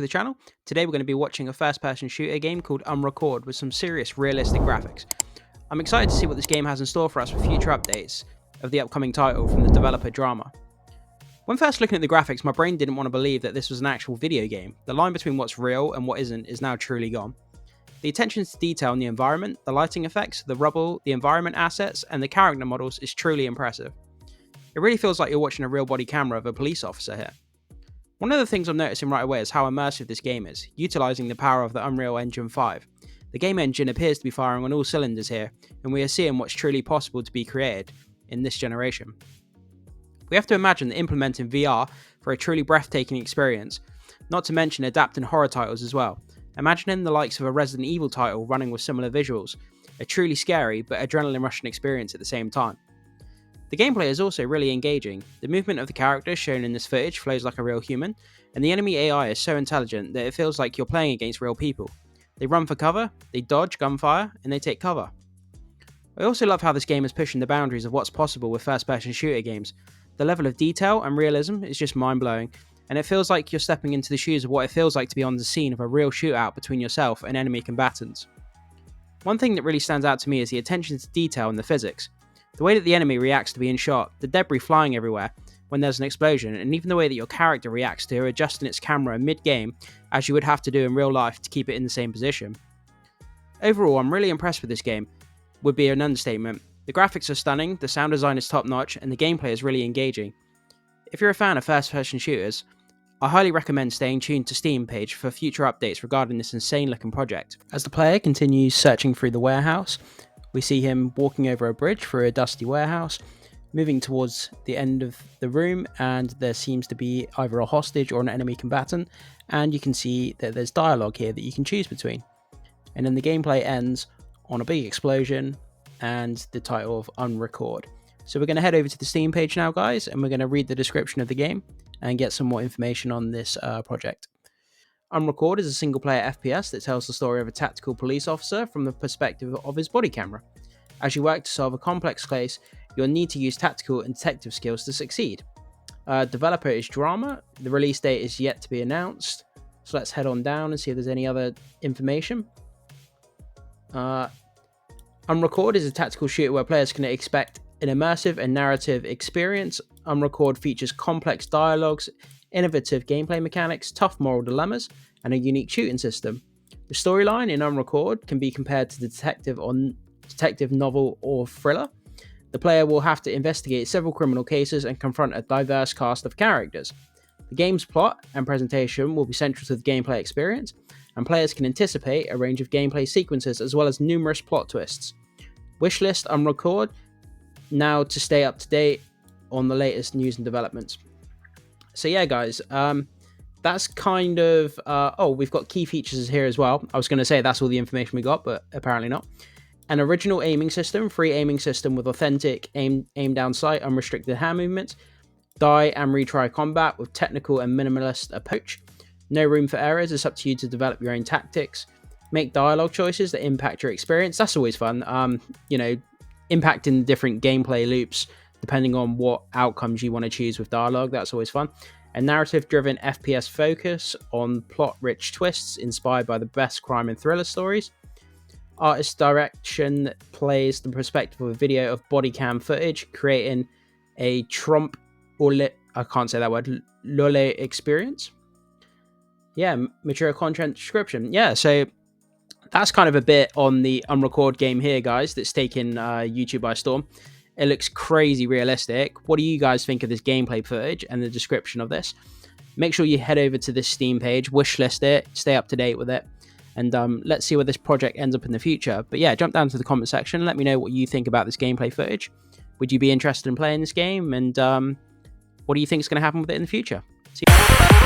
the channel. Today we're going to be watching a first-person shooter game called Unrecord with some serious realistic graphics. I'm excited to see what this game has in store for us for future updates of the upcoming title from the developer Drama. When first looking at the graphics, my brain didn't want to believe that this was an actual video game. The line between what's real and what isn't is now truly gone. The attention to detail in the environment, the lighting effects, the rubble, the environment assets, and the character models is truly impressive. It really feels like you're watching a real body camera of a police officer here. One of the things I'm noticing right away is how immersive this game is, utilising the power of the Unreal Engine 5. The game engine appears to be firing on all cylinders here, and we are seeing what's truly possible to be created in this generation. We have to imagine that implementing VR for a truly breathtaking experience, not to mention adapting horror titles as well. Imagining the likes of a Resident Evil title running with similar visuals, a truly scary but adrenaline rushing experience at the same time. The gameplay is also really engaging. The movement of the characters shown in this footage flows like a real human, and the enemy AI is so intelligent that it feels like you're playing against real people. They run for cover, they dodge gunfire, and they take cover. I also love how this game is pushing the boundaries of what's possible with first-person shooter games. The level of detail and realism is just mind-blowing, and it feels like you're stepping into the shoes of what it feels like to be on the scene of a real shootout between yourself and enemy combatants. One thing that really stands out to me is the attention to detail and the physics. The way that the enemy reacts to being shot, the debris flying everywhere when there's an explosion, and even the way that your character reacts to adjusting its camera mid-game as you would have to do in real life to keep it in the same position. Overall, I'm really impressed with this game, would be an understatement. The graphics are stunning, the sound design is top-notch, and the gameplay is really engaging. If you're a fan of first-person shooters, I highly recommend staying tuned to Steam page for future updates regarding this insane-looking project. As the player continues searching through the warehouse, we see him walking over a bridge through a dusty warehouse, moving towards the end of the room, and there seems to be either a hostage or an enemy combatant, and you can see that there's dialogue here that you can choose between. And then the gameplay ends on a big explosion and the title of Unrecord. So we're going to head over to the Steam page now, guys, and we're going to read the description of the game and get some more information on this project. Unrecord is a single-player FPS that tells the story of a tactical police officer from the perspective of his body camera. As you work to solve a complex case, you'll need to use tactical and detective skills to succeed. Developer is Drama. The release date is yet to be announced. So let's head on down and see if there's any other information. Unrecord is a tactical shooter where players can expect an immersive and narrative experience. Unrecord features complex dialogues, innovative gameplay mechanics, tough moral dilemmas, and a unique shooting system. The storyline in Unrecord can be compared to the detective novel or thriller. The player will have to investigate several criminal cases and confront a diverse cast of characters. The game's plot and presentation will be central to the gameplay experience, and players can anticipate a range of gameplay sequences as well as numerous plot twists. Wishlist Unrecord now to stay up to date on the latest news and developments. So yeah, guys, that's kind of, we've got key features here as well. I was going to say that's all the information we got, but apparently not. An original aiming system, free aiming system with authentic aim down sight, unrestricted hand movements, die and retry combat with technical and minimalist approach. No room for errors, it's up to you to develop your own tactics. Make dialogue choices that impact your experience. That's always fun. Impacting different gameplay loops depending on what outcomes you want to choose with dialogue. That's always fun. A narrative-driven FPS focus on plot-rich twists inspired by the best crime and thriller stories. Artist direction plays the perspective of a video of body cam footage, creating a lole experience. Yeah, mature content description. Yeah, so that's kind of a bit on the Unrecord game here, guys, that's taken YouTube by storm. It looks crazy realistic. What do you guys think of this gameplay footage and the description of this? Make sure you head over to this Steam page, wishlist it, stay up to date with it, and let's see where this project ends up in the future. But yeah, jump down to the comment section, let me know what you think about this gameplay footage. Would you be interested in playing this game? And what do you think is going to happen with it in the future? See you.